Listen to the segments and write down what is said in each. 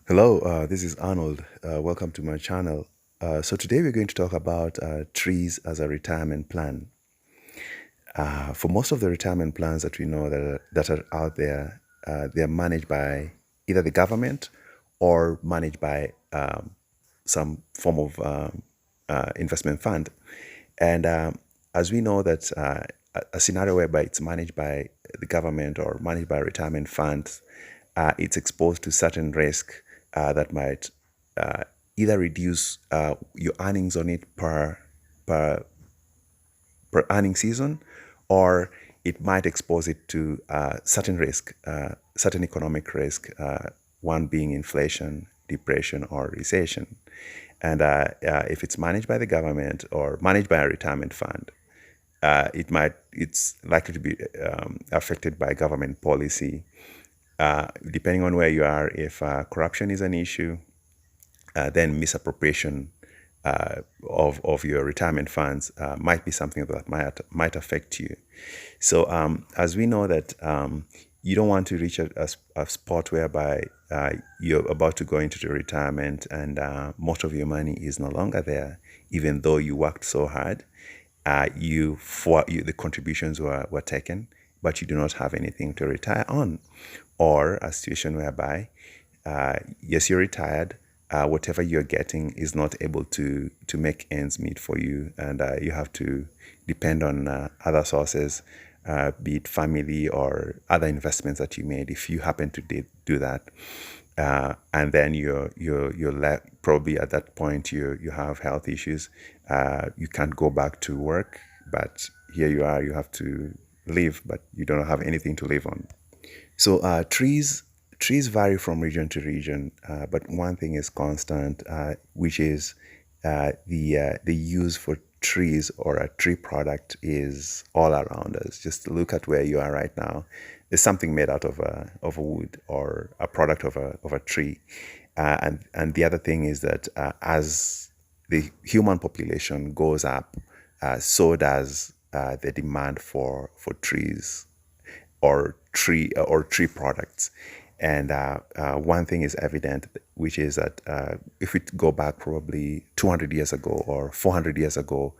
Hello, this is Arnold. Welcome to my channel. So today we're going to talk about trees as a retirement plan. For most of the retirement plans that we know that are out there, they're managed by either the government or managed by some form of investment fund. And as we know that a scenario whereby it's managed by the government or managed by retirement funds, it's exposed to certain risk that might uh, either reduce your earnings on it per per earning season, or it might expose it to certain risk, certain economic risk, one being inflation, depression, or recession. And if it's managed by the government or managed by a retirement fund, it's likely to be affected by government policy. Depending on where you are, if corruption is an issue, then misappropriation of your retirement funds might be something that might affect you. So as we know that you don't want to reach a spot whereby you're about to go into the retirement and most of your money is no longer there, even though you worked so hard. The contributions were taken, but you do not have anything to retire on, or a situation whereby yes, you're retired. Whatever you're getting is not able to make ends meet for you, and you have to depend on other sources, be it family or other investments that you made. If you happen to do that, and then probably at that point you have health issues, you can't go back to work, but here you are, you have to live, but you don't have anything to live on. So trees vary from region to region, but one thing is constant, which is the use for trees or a tree product is all around us. Just look at where you are right now. There's something made out of a wood or a product of a tree, and the other thing is that as the human population goes up, so does the demand for trees or tree products. And one thing is evident, which is that if we go back probably 200 years ago or 400 years ago,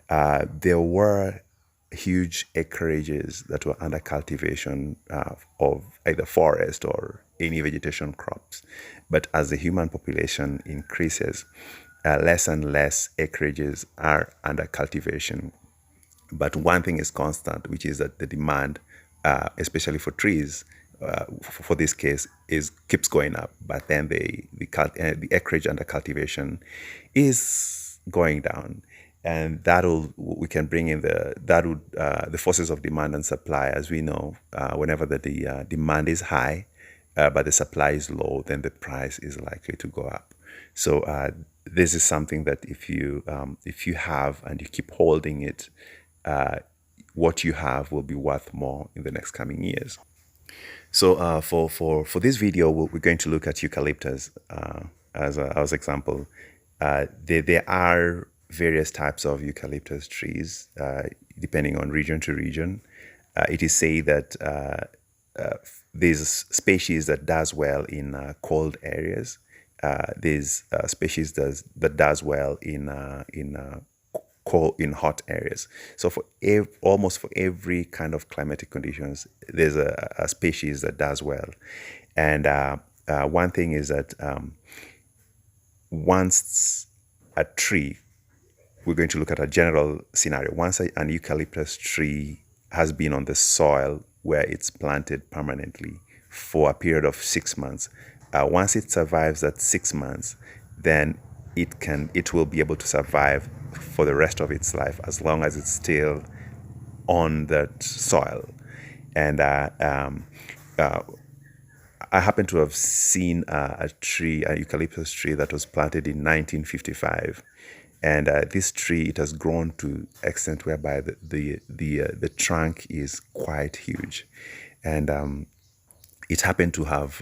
there were huge acreages that were under cultivation of either forest or any vegetation crops. But as the human population increases, less and less acreages are under cultivation. But one thing is constant, which is that the demand, especially for trees, for this case, is keeps going up. But then the acreage under cultivation is going down, and that'll we can bring in the forces of demand and supply. As we know, whenever the demand is high, but the supply is low, then the price is likely to go up. So this is something that if you have and you keep holding it, uh, what you have will be worth more in the next coming years. So for this video, we're going to look at eucalyptus as example. There are various types of eucalyptus trees depending on region to region. It is said that there's species that does well in cold areas. There's species that does well in cold in hot areas. So almost for every kind of climatic conditions, there's a species that does well. And one thing is that once a tree, we're going to look at a general scenario. Once an eucalyptus tree has been on the soil where it's planted permanently for a period of 6 months, once it survives that 6 months, then it will be able to survive for the rest of its life as long as it's still on that soil. And I happen to have seen a eucalyptus tree that was planted in 1955, and this tree, it has grown to extent whereby the trunk is quite huge, and it happened to have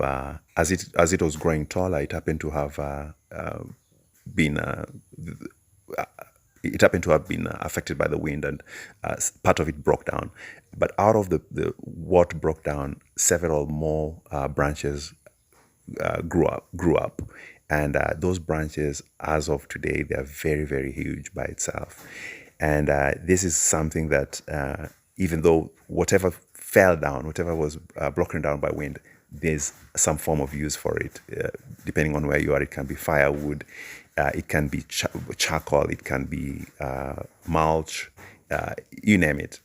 as it was growing taller, been it happened to have been affected by the wind, and part of it broke down. But out of the what broke down, several more branches grew up, and those branches, as of today, they are very, very huge by itself. And this is something that, even though whatever fell down, whatever was broken down by wind, there's some form of use for it. Depending on where you are, it can be firewood, it can be charcoal, it can be mulch, you name it.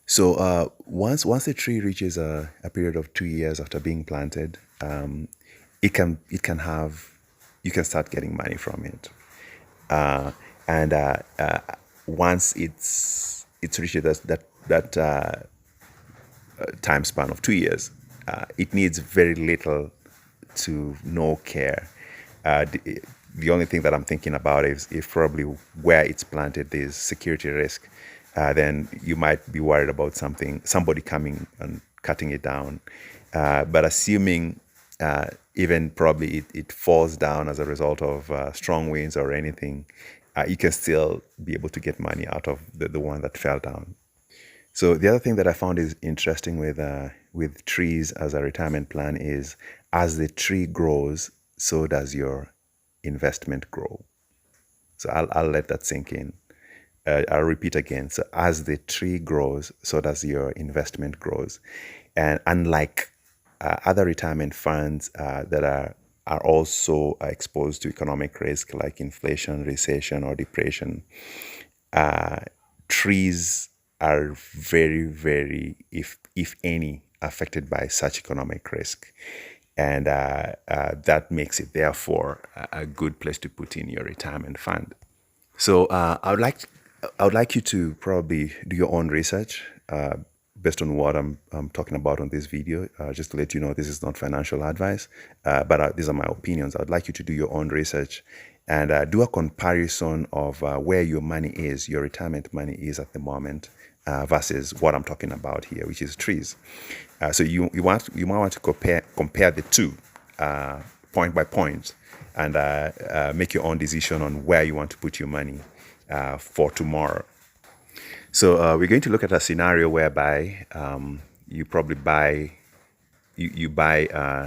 So once a tree reaches a period of 2 years after being planted, it can have you can start getting money from it. Uh, and once it's reached that time span of 2 years, it needs very little to no care. The only thing that I'm thinking about is if probably where it's planted there's security risk, then you might be worried about somebody coming and cutting it down. But assuming even probably it falls down as a result of strong winds or anything, you can still be able to get money out of the one that fell down. So the other thing that I found is interesting with trees as a retirement plan is, as the tree grows, so does your investment grow. So I'll let that sink in. I'll repeat again. So as the tree grows, so does your investment grows. And unlike other retirement funds that are also exposed to economic risk like inflation, recession, or depression, trees are very, very, if any, affected by such economic risk. And that makes it, therefore, a good place to put in your retirement fund. So I would like you to probably do your own research based on what I'm talking about on this video. Just to let you know, this is not financial advice, but these are my opinions. I'd like you to do your own research and do a comparison of where your money is, your retirement money is at the moment, versus what I'm talking about here, which is trees. So you might want to compare the two, point by point, and make your own decision on where you want to put your money for tomorrow. So we're going to look at a scenario whereby you probably buy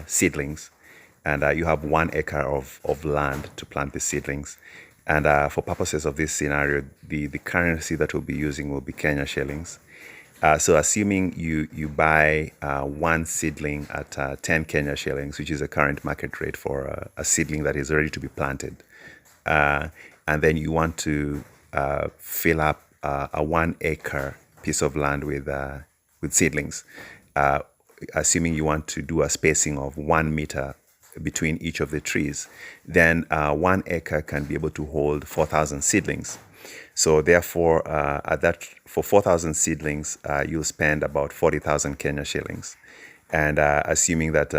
seedlings, and you have 1 acre of land to plant the seedlings. And for purposes of this scenario, the currency that we'll be using will be Kenya shillings. So assuming you buy one seedling at 10 Kenya shillings, which is the current market rate for a seedling that is ready to be planted, and then you want to fill up a 1 acre piece of land with seedlings, assuming you want to do a spacing of 1 meter between each of the trees, then 1 acre can be able to hold 4,000 seedlings. So therefore, for 4,000 seedlings, you'll spend about 40,000 Kenya shillings. And assuming that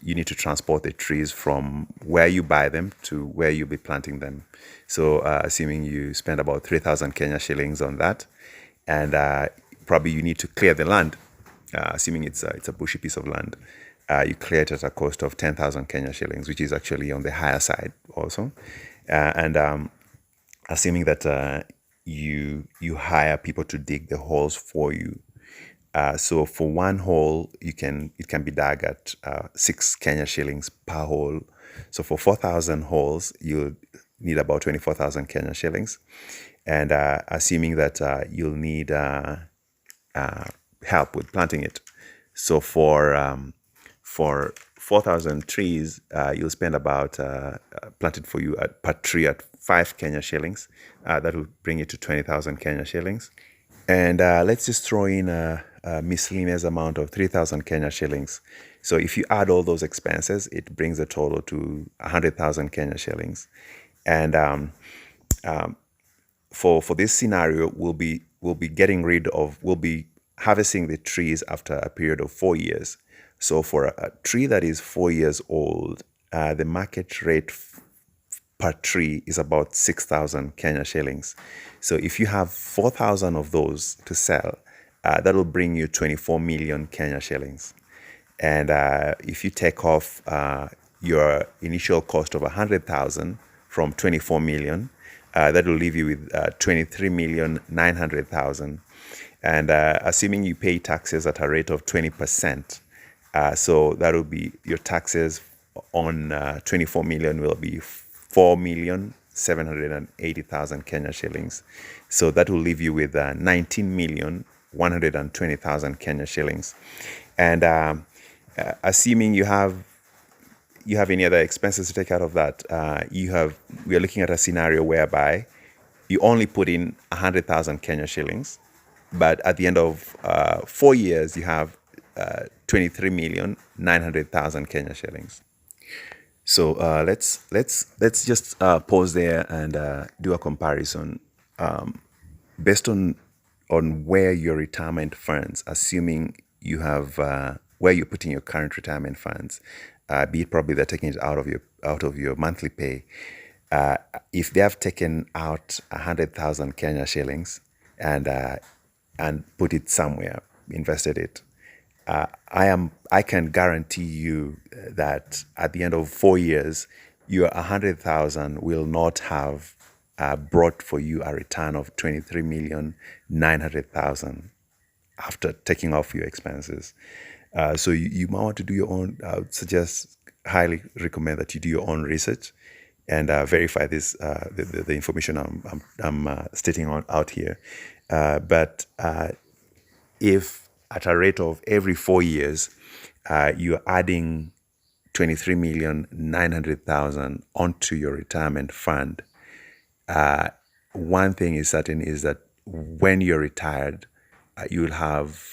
you need to transport the trees from where you buy them to where you'll be planting them. So assuming you spend about 3,000 Kenya shillings on that, and probably you need to clear the land, assuming it's a bushy piece of land. You clear it at a cost of 10,000 Kenya shillings, which is actually on the higher side also. And assuming that you hire people to dig the holes for you. So for one hole, it can be dug at 6 Kenya shillings per hole. So for 4,000 holes, you'll need about 24,000 Kenya shillings. And assuming that you'll need help with planting it. So for 4,000 trees, you'll spend about planted for you per tree at 5 Kenya shillings. That will bring it to 20,000 Kenya shillings. And let's just throw in a miscellaneous amount of 3,000 Kenya shillings. So if you add all those expenses, it brings the total to 100,000 Kenya shillings. And for this scenario, we'll be harvesting the trees after a period of 4 years. So for a tree that is 4 years old, the market rate per tree is about 6,000 Kenya shillings. So if you have 4,000 of those to sell, that will bring you 24 million Kenya shillings. And if you take off your initial cost of 100,000 from 24 million, that will leave you with 23,900,000. And assuming you pay taxes at a rate of 20%, so that will be your taxes on 24 million will be 4,780,000 Kenya shillings. So that will leave you with 19,120,000 Kenya shillings. And assuming you have any other expenses to take out of that, we are looking at a scenario whereby you only put in 100,000 Kenya shillings, but at the end of 4 years, you have 23,900,000 Kenya shillings. So let's just pause there and do a comparison based on where your retirement funds, assuming you have where you're putting your current retirement funds, be it probably they're taking it out of your monthly pay. If they have taken out 100,000 Kenya shillings and put it somewhere, invested it, I can guarantee you that at the end of 4 years, your 100,000 will not have brought for you a return of 23,900,000 after taking off your expenses. So you might want to do your own. I would highly recommend that you do your own research and verify this the information I'm stating out here. But if at a rate of every 4 years, you're adding 23,900,000 onto your retirement fund, one thing is certain is that when you're retired, you'll have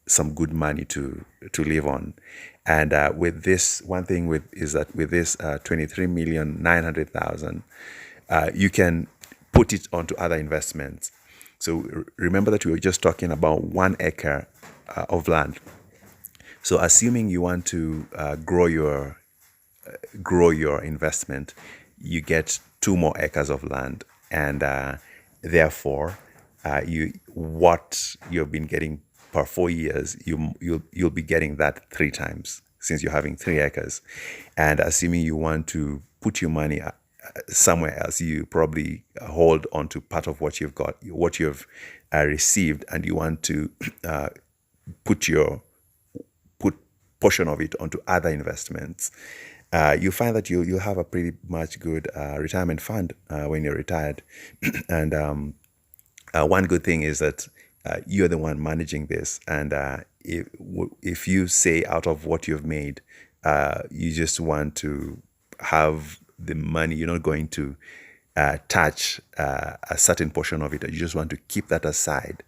some good money to live on. And with this, one thing is that with this 23,900,000, you can put it onto other investments. So remember that we were just talking about 1 acre of land. So assuming you want to grow your investment, you get 2 more acres of land, and therefore what you've been getting per 4 years, you'll be getting that 3 times, since you're having 3 acres. And assuming you want to put your money somewhere else, you probably hold on to part of what you've got, what you've received, and you want to put portion of it onto other investments. You find that you'll have a pretty much good retirement fund when you're retired. And one good thing is that you're the one managing this. And if you say out of what you've made, you just want to have the money, you're not going to touch a certain portion of it. You just want to keep that aside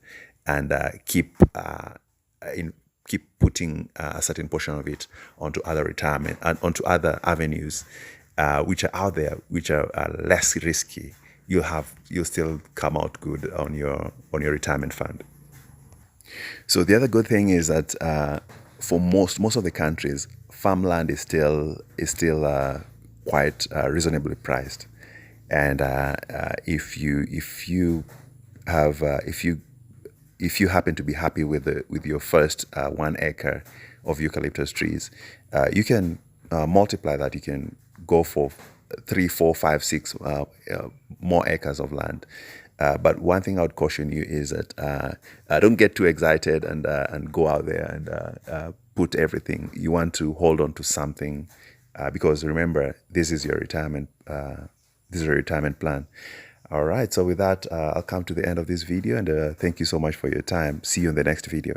and keep putting a certain portion of it onto other retirement and onto other avenues, which are out there, which are less risky. You'll still come out good on your retirement fund. So the other good thing is that for most of the countries, farmland is still quite reasonably priced, and if you happen to be happy with your first 1 acre of eucalyptus trees, you can multiply that. You can go for 3, 4, 5, 6 more acres of land. But one thing I would caution you is that don't get too excited and go out there and put everything. You want to hold on to something because remember, this is your retirement. This is a retirement plan. All right. So with that, I'll come to the end of this video, and thank you so much for your time. See you in the next video.